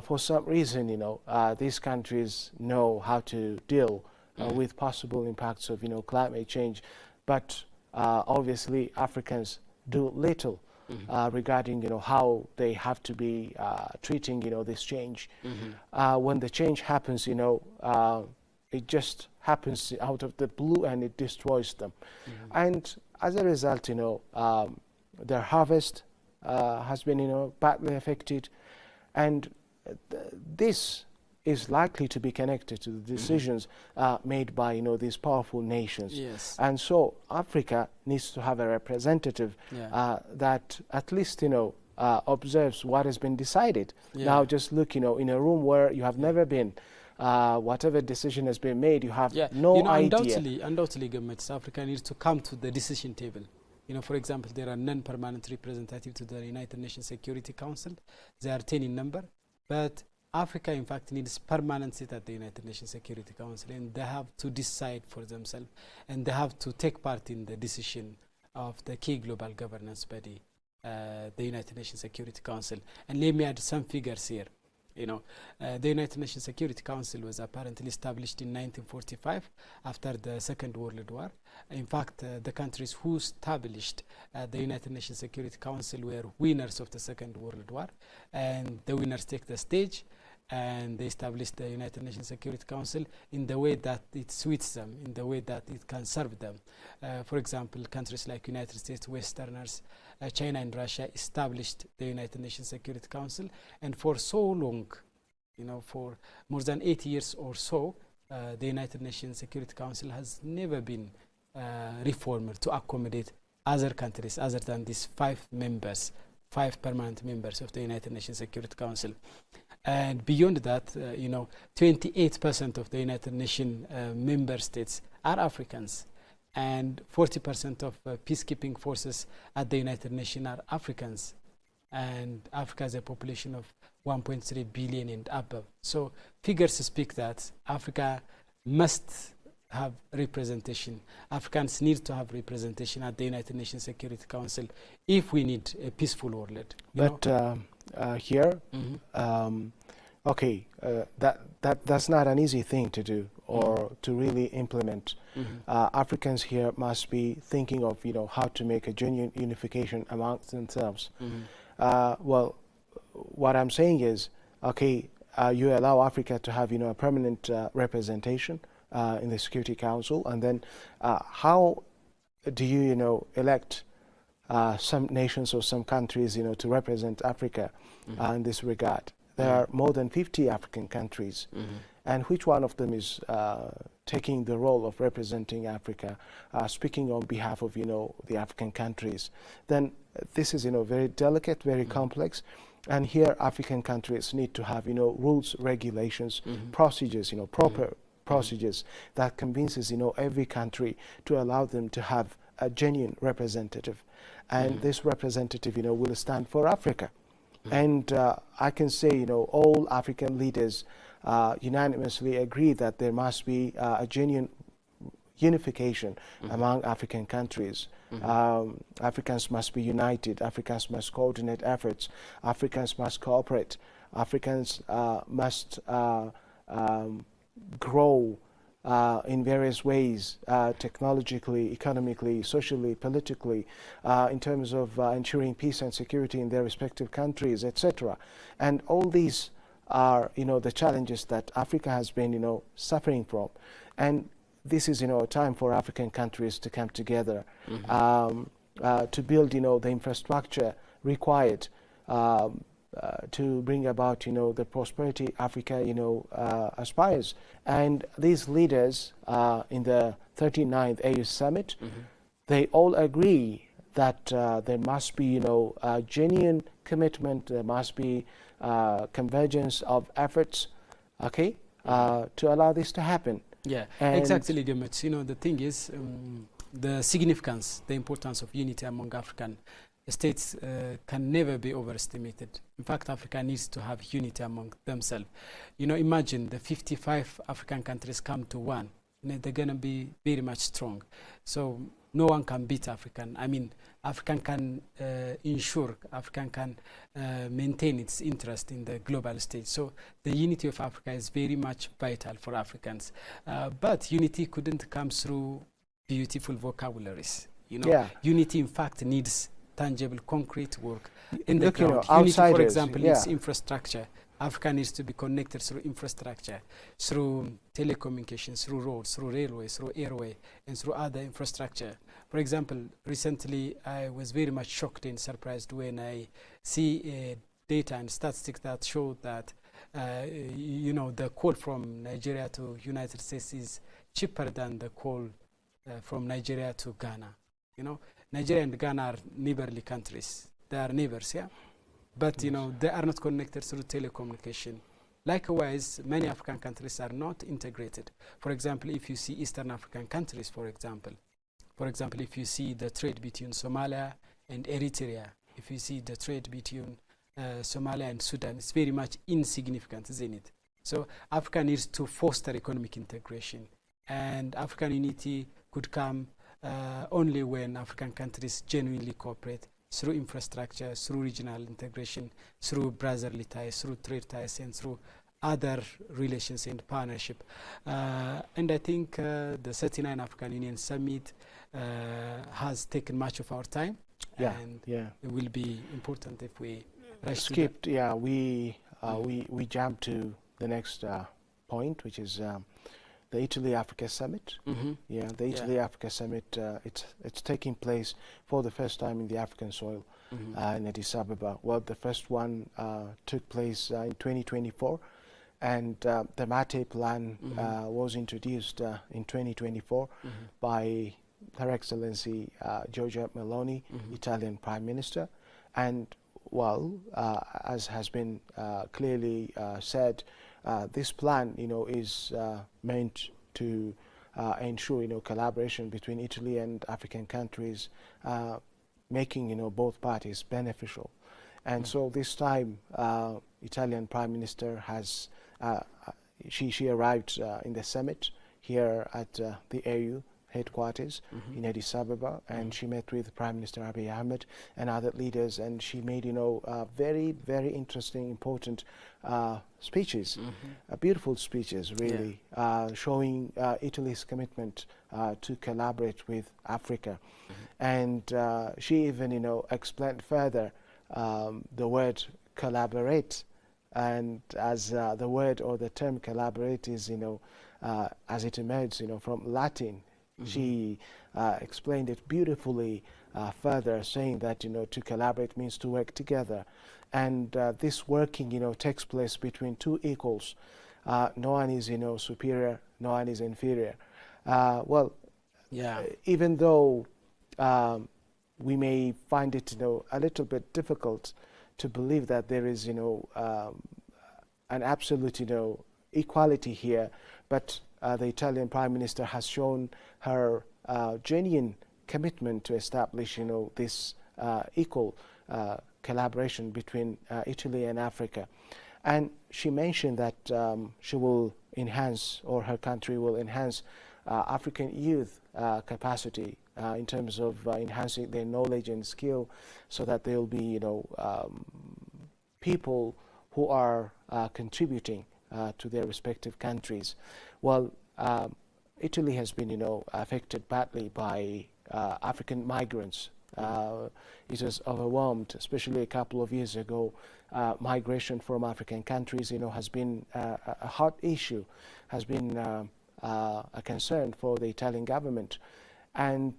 for some reason, these countries know how to deal with possible impacts of climate change, but obviously Africans do little regarding how they have to be treating this change. When the change happens, it just happens out of the blue and it destroys them. And as a result, their harvest has been badly affected, and this is likely to be connected to the decisions made by these powerful nations. Yes. And so Africa needs to have a representative that at least observes what has been decided. Now just look in a room where you have never been, whatever decision has been made, you have no idea. Undoubtedly, governments Africa needs to come to the decision table. For example, there are non-permanent representatives to the United Nations Security Council. They are 10 in number, but Africa, in fact, needs permanent seat at the United Nations Security Council, and they have to decide for themselves, and they have to take part in the decision of the key global governance body, the United Nations Security Council. And let me add some figures here. The United Nations Security Council was apparently established in 1945 after the Second World War. In fact, the countries who established the United Nations Security Council were winners of the Second World War, and the winners take the stage, and they established the United Nations Security Council in the way that it suits them, in the way that it can serve them. For example, countries like United States, Westerners, China and Russia established the United Nations Security Council, and for so long, for more than 8 years or so, the United Nations Security Council has never been reformed to accommodate other countries other than these 5 permanent members of the United Nations Security Council. And beyond that, 28% of the United Nations member states are Africans. and 40% of peacekeeping forces at the United Nations are Africans, and Africa has a population of 1.3 billion and above. So figures speak that Africa must have representation. Africans need to have representation at the United Nations Security Council if we need a peaceful world. But here, okay, that's not an easy thing to do or to really implement. Africans here must be thinking of how to make a genuine unification amongst themselves. Well, what I'm saying is, okay, you allow Africa to have a permanent representation in the Security Council, and then how do you elect some nations or some countries to represent Africa in this regard? There are more than 50 African countries, and which one of them is taking the role of representing Africa, speaking on behalf of the African countries? Then this is very delicate, very complex, and here African countries need to have rules, regulations, procedures, proper procedures that convinces every country to allow them to have a genuine representative, and this representative will stand for Africa. And I can say all African leaders unanimously agree that there must be a genuine unification among African countries. Africans must be united. Africans must coordinate efforts. Africans must cooperate. Africans must grow in various ways, technologically, economically, socially, politically, in terms of ensuring peace and security in their respective countries, etc. And all these are, the challenges that Africa has been, suffering from. And this is, a time for African countries to come together, to build, the infrastructure required to bring about, the prosperity Africa, aspires. And these leaders in the 39th AU Summit, they all agree that there must be, a genuine commitment, there must be convergence of efforts, okay, to allow this to happen. Yeah, and exactly, Demet. The thing is, the significance, the importance of unity among African states can never be overestimated. In fact, Africa needs to have unity among themselves. Imagine the 55 African countries come to one. They're going to be very much strong. So no one can beat African. I mean, African can ensure, African can maintain its interest in the global stage. So the unity of Africa is very much vital for Africans. But unity couldn't come through beautiful vocabularies. Unity, in fact, needs tangible, concrete work in the ground. Unity, for example, needs infrastructure. Africa needs to be connected through infrastructure, through telecommunications, through roads, through railways, through airway, and through other infrastructure. For example, recently I was very much shocked and surprised when I see data and statistics that show that the coal from Nigeria to United States is cheaper than the coal from Nigeria to Ghana. Nigeria and Ghana are neighborly countries. They are neighbors, yeah? But, they are not connected through telecommunication. Likewise, many African countries are not integrated. For example, if you see Eastern African countries, for example, if you see the trade between Somalia and Eritrea, if you see the trade between Somalia and Sudan, it's very much insignificant, isn't it? So Africa needs to foster economic integration. And African unity could come only when African countries genuinely cooperate through infrastructure, through regional integration, through brotherly ties, through trade ties, and through other relations and partnership. And I think the 39 African Union Summit has taken much of our time. And it will be important if we skipped. Yeah, we jumped to the next point, which is the Italy-Africa Summit. The Italy-Africa Summit, it's taking place for the first time in the African soil in Addis Ababa. Well, the first one took place in 2024, and the Mate Plan was introduced in 2024 by Her Excellency Giorgia Meloni, Italian Prime Minister. And well, as has been clearly said, this plan, is meant to ensure collaboration between Italy and African countries, making both parties beneficial. And so this time, Italian Prime Minister has she arrived in the summit here at the AU headquarters in Addis Ababa, and she met with Prime Minister Abiy Ahmed and other leaders, and she made very, very interesting, important speeches, beautiful speeches, really, showing Italy's commitment to collaborate with Africa. And she even explained further the word collaborate, and as the word or the term collaborate is as it emerged from Latin. She explained it beautifully further, saying that to collaborate means to work together, and this working takes place between two equals. No one is superior, no one is inferior. Even though we may find it a little bit difficult to believe that there is an absolute equality here, but the Italian Prime Minister has shown her genuine commitment to establish this equal collaboration between Italy and Africa. And she mentioned that she will enhance, or her country will enhance, African youth capacity in terms of enhancing their knowledge and skill, so that there will be people who are contributing to their respective countries. Well, Italy has been affected badly by African migrants. It was overwhelmed, especially a couple of years ago. Migration from African countries has been a hot issue, has been a concern for the Italian government. And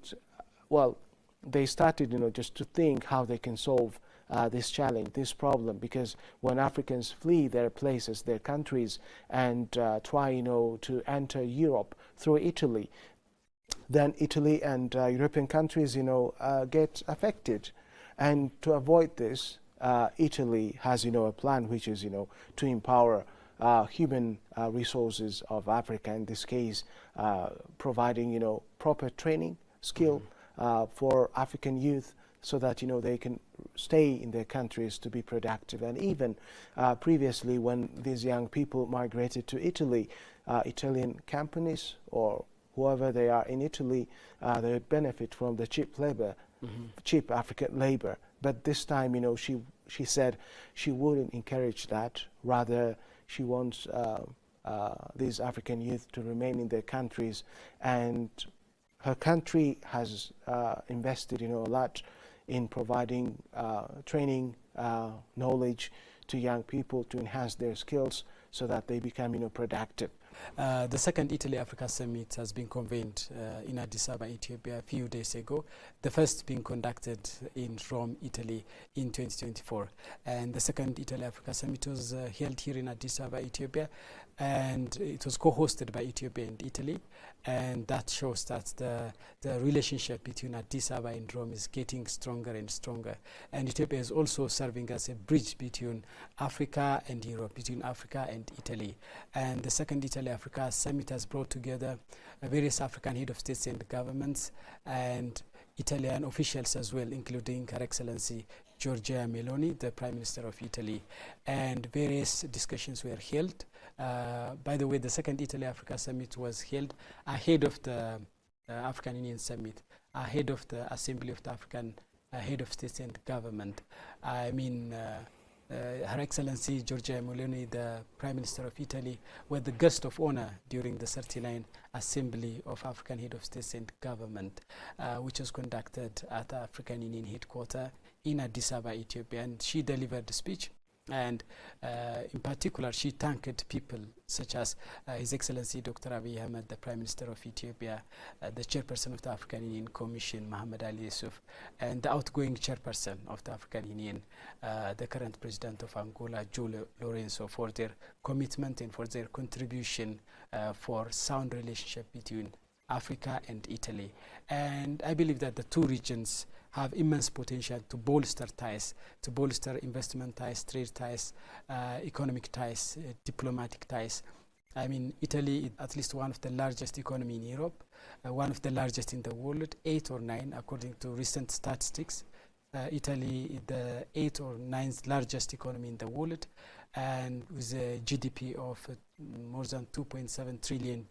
well, they started just to think how they can solve this challenge, this problem, because when Africans flee their places, their countries, and try to enter Europe through Italy, then Italy and European countries get affected. And to avoid this, Italy has a plan, which is to empower human resources of Africa, in this case providing proper training skill for African youth, so that they can stay in their countries to be productive. And even previously, when these young people migrated to Italy, Italian companies or whoever they are in Italy, they would benefit from the cheap labor, cheap African labor. But this time, she said she wouldn't encourage that. Rather, she wants these African youth to remain in their countries, and her country has invested a lot in providing training, knowledge to young people to enhance their skills, so that they become productive. The second Italy-Africa Summit has been convened in Addis Ababa, Ethiopia, a few days ago. The first being conducted in Rome, Italy in 2024. And the second Italy-Africa Summit was held here in Addis Ababa, Ethiopia. And it was co-hosted by Ethiopia and Italy. And that shows that the relationship between Addis Ababa and Rome is getting stronger and stronger. And Ethiopia is also serving as a bridge between Africa and Europe, between Africa and Italy. And the second Italy-Africa Summit has brought together various African head of states and governments and Italian officials as well, including Her Excellency Giorgia Meloni, the Prime Minister of Italy. And various discussions were held. By the way, the second Italy-Africa Summit was held ahead of the African Union Summit, ahead of the Assembly of the African Head of States and Government. I mean, Her Excellency Giorgia Meloni, the Prime Minister of Italy, were the guest of honor during the 39th Assembly of African Head of States and Government, which was conducted at the African Union headquarters in Addis Ababa, Ethiopia. And she delivered the speech. And in particular, she thanked people such as His Excellency Dr. Abiy Ahmed, the Prime Minister of Ethiopia, the Chairperson of the African Union Commission, Mohamed Ali Yusuf, and the outgoing Chairperson of the African Union, the current President of Angola, Joe Lourenço, for their commitment and for their contribution for sound relationship between Africa and Italy. And I believe that the two regions have immense potential to bolster ties, to bolster investment ties, trade ties, economic ties, diplomatic ties. I mean, Italy is at least one of the largest economy in Europe, one of the largest in the world, 8 or 9 according to recent statistics. Italy is the 8th or 9th largest economy in the world, and with a GDP of more than $2.7 trillion,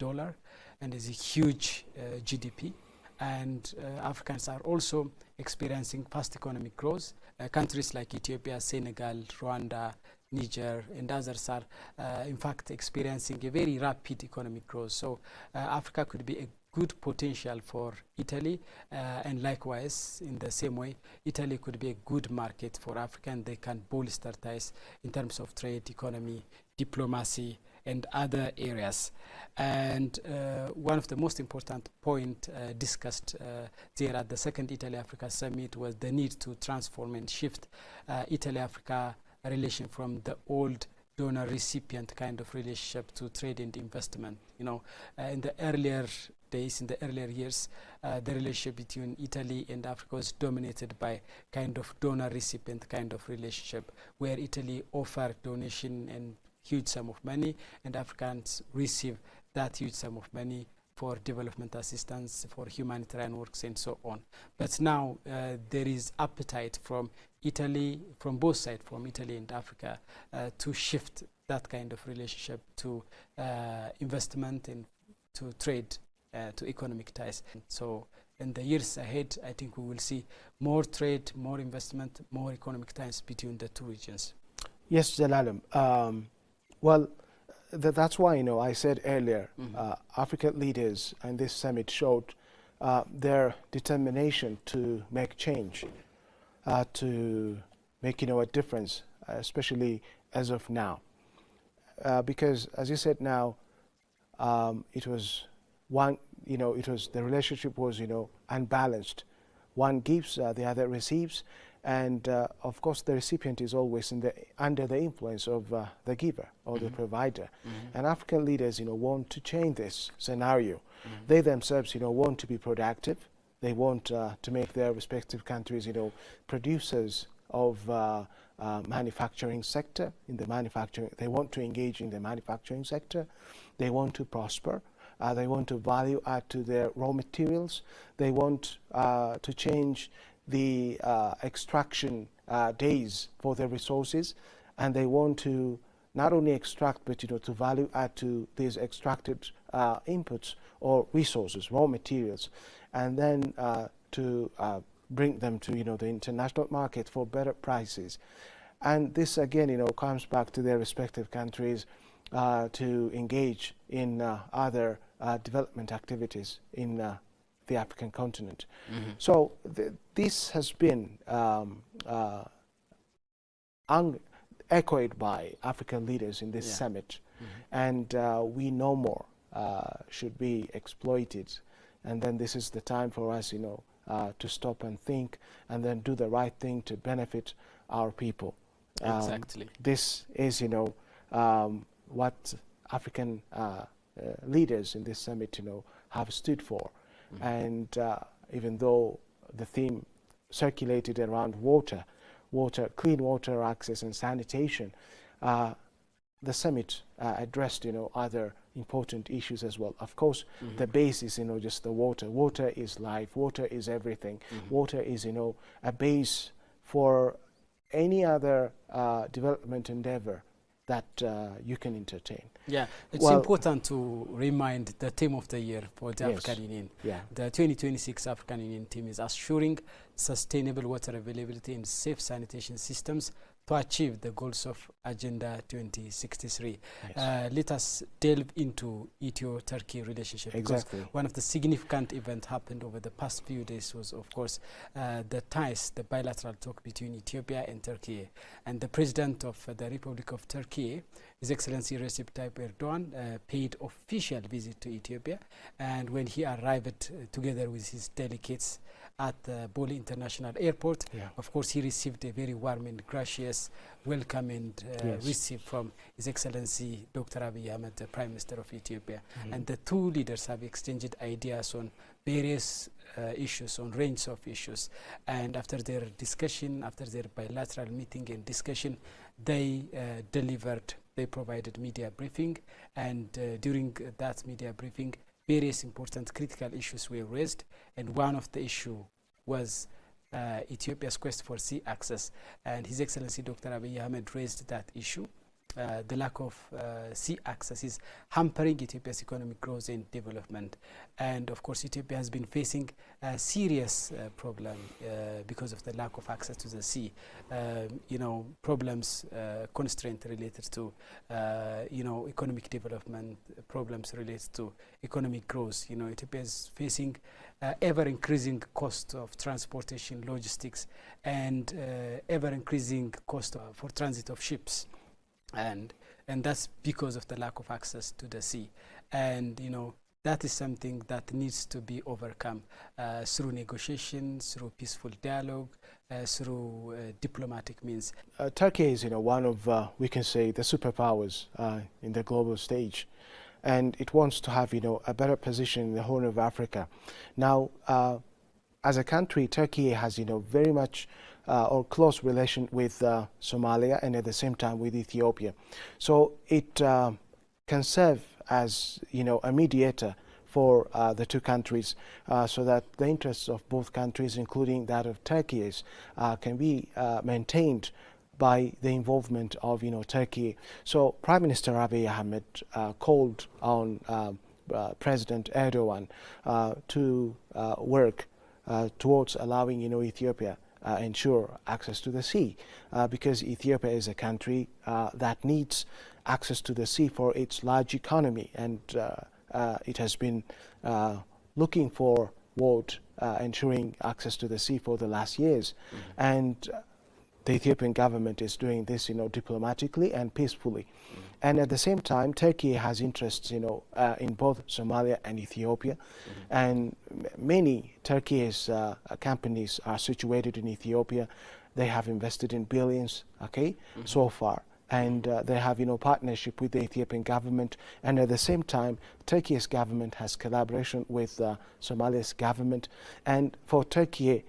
and is a huge GDP. And Africans are also experiencing fast economic growth. Countries like Ethiopia, Senegal, Rwanda, Niger, and others are in fact experiencing a very rapid economic growth. So Africa could be a good potential for Italy, and likewise, in the same way, Italy could be a good market for Africa, and they can bolster ties in terms of trade, economy, diplomacy, and other areas. And one of the most important points discussed there at the second Italy-Africa Summit was the need to transform and shift Italy-Africa relation from the old donor-recipient kind of relationship to trade and investment. You know, in the earlier days, in the earlier years, the relationship between Italy and Africa was dominated by kind of donor-recipient kind of relationship, where Italy offered donation and huge sum of money, and Africans receive that huge sum of money for development assistance, for humanitarian works, and so on. But now there is appetite from Italy, from both sides, from Italy and Africa, to shift that kind of relationship to investment and to trade, to economic ties. So in the years ahead, I think we will see more trade, more investment, more economic ties between the two regions. Yes, Jalalam. Well, that's why, you know, I said earlier, African leaders in this summit showed their determination to make change, to make, you know, a difference, especially as of now. Because, as you said now, it was one, you know, it was, the relationship was, you know, unbalanced. One gives, the other receives. And of course, the recipient is always under the influence of the giver or the provider. And African leaders, you know, want to change this scenario. They themselves, you know, want to be productive. They want to make their respective countries, you know, producers of manufacturing sector. In the manufacturing, they want to engage in the manufacturing sector. They want to prosper. They want to value add to their raw materials. They want to change the extraction days for their resources, and they want to not only extract, but, you know, to value add to these extracted inputs or resources, raw materials, and then to bring them to, you know, the international market for better prices. And this again, you know, comes back to their respective countries to engage in other development activities in the African continent. So this has been echoed by African leaders in this summit, and we know more should be exploited, and then this is the time for us, you know, to stop and think, and then do the right thing to benefit our people. Exactly. This is, you know, what African leaders in this summit, you know, have stood for. And even though the theme circulated around water, clean water access and sanitation, the summit addressed, you know, other important issues as well. Of course, the base is, you know, just the water. Water is life. Water is everything. Water is, you know, a base for any other development endeavor that you can entertain. Yeah, it's important to remind the theme of the year for the African Union. The 2026 African Union theme is assuring sustainable water availability and safe sanitation systems to achieve the goals of Agenda 2063. Let us delve into Ethio-Turkey relationship. Exactly. Because one of the significant events happened over the past few days was, of course, the ties, the bilateral talk between Ethiopia and Turkey. And the President of the Republic of Turkey, His Excellency Recep Tayyip Erdogan, paid official visit to Ethiopia. And when he arrived together with his delegates at the Bole International Airport, of course, he received a very warm and gracious welcome and receive from His Excellency Dr. Abiy Ahmed, the Prime Minister of Ethiopia. And the two leaders have exchanged ideas on various issues, on range of issues. And after their discussion, after their bilateral meeting and discussion, they delivered they provided media briefing, and during that media briefing, various important critical issues were raised, and one of the issue was Ethiopia's quest for sea access, and His Excellency Dr. Abiy Ahmed raised that issue. The lack of sea access is hampering Ethiopia's economic growth and development, and of course Ethiopia has been facing a serious problem because of the lack of access to the sea. Problems, constraint related to economic development, problems related to economic growth. Ethiopia is facing ever increasing cost of transportation, logistics, and ever increasing cost for transit of ships. And that's because of the lack of access to the sea, and that is something that needs to be overcome through negotiations, through peaceful dialogue, through diplomatic means. Turkey is one of we can say the superpowers in the global stage, and it wants to have a better position in the Horn of Africa. Now, as a country, Turkey has very much or close relation with Somalia, and at the same time with Ethiopia. So it can serve as a mediator for the two countries, so that the interests of both countries, including that of Turkey, can be maintained by the involvement of Turkey. So Prime Minister Abiy Ahmed called on President Erdogan to work towards allowing Ethiopia ensure access to the sea, because Ethiopia is a country that needs access to the sea for its large economy, and it has been looking forward ensuring access to the sea for the last years. And the Ethiopian government is doing this diplomatically and peacefully. And at the same time, Turkey has interests in both Somalia and Ethiopia, and many Turkish companies are situated in Ethiopia. They have invested in billions so far, and they have partnership with the Ethiopian government, and at the same time Turkey's government has collaboration with Somalia's government, and for Turkey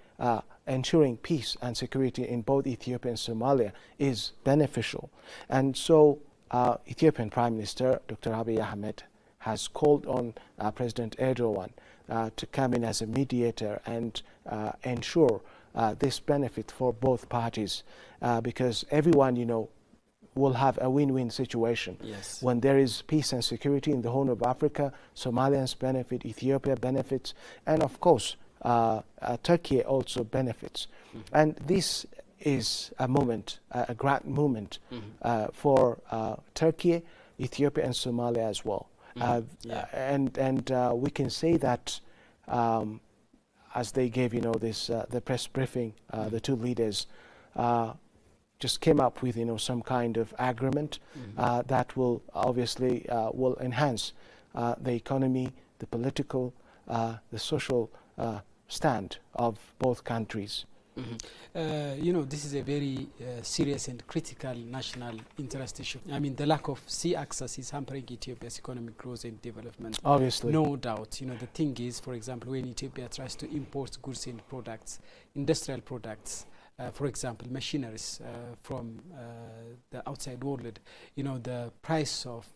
ensuring peace and security in both Ethiopia and Somalia is beneficial. And so Ethiopian Prime Minister Dr. Abiy Ahmed has called on President Erdogan to come in as a mediator and ensure this benefit for both parties, because everyone will have a win-win situation. Yes. When there is peace and security in the Horn of Africa, Somalians benefit, Ethiopia benefits, and of course Turkey also benefits. And this is a moment, a grand moment for Turkey, Ethiopia, and Somalia as well. And we can say that as they gave the press briefing, the two leaders just came up with some kind of agreement that will obviously will enhance the economy, the political, the social stand of both countries. This is a very serious and critical national interest issue. I mean, the lack of sea access is hampering Ethiopia's economic growth and development. Obviously. No doubt. The thing is, for example, when Ethiopia tries to import goods and products, industrial products, for example, machineries from the outside world, the price of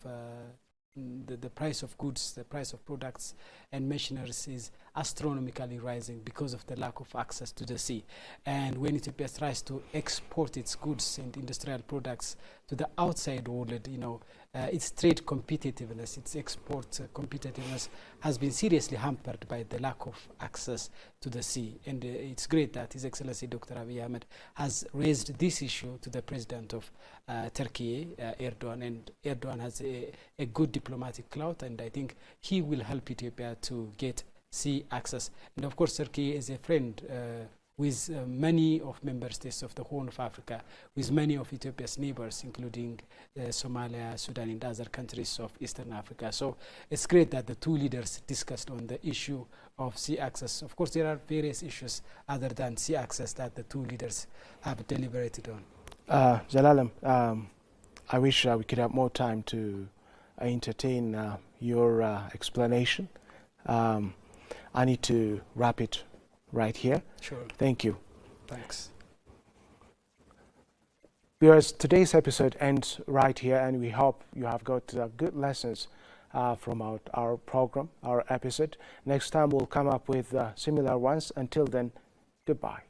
the price of goods, the price of products and machineries is astronomically rising because of the lack of access to the sea. And when Ethiopia tries to export its goods and industrial products to the outside world, its trade competitiveness, its export competitiveness has been seriously hampered by the lack of access to the sea. And it's great that His Excellency Dr. Abiy Ahmed has raised this issue to the President of Turkey, Erdogan, and Erdogan has a good diplomatic clout, and I think he will help Ethiopia to get sea access. And of course, Turkey is a friend with many of member states of the Horn of Africa, with many of Ethiopia's neighbors, including Somalia, Sudan, and other countries of Eastern Africa. So it's great that the two leaders discussed on the issue of sea access. Of course, there are various issues other than sea access that the two leaders have deliberated on. Zelalem, I wish we could have more time to entertain your explanation. I need to wrap it right here. Sure. Thank you. Thanks. Viewers, today's episode ends right here, and we hope you have got good lessons from our program, our episode. Next time we'll come up with similar ones. Until then, goodbye.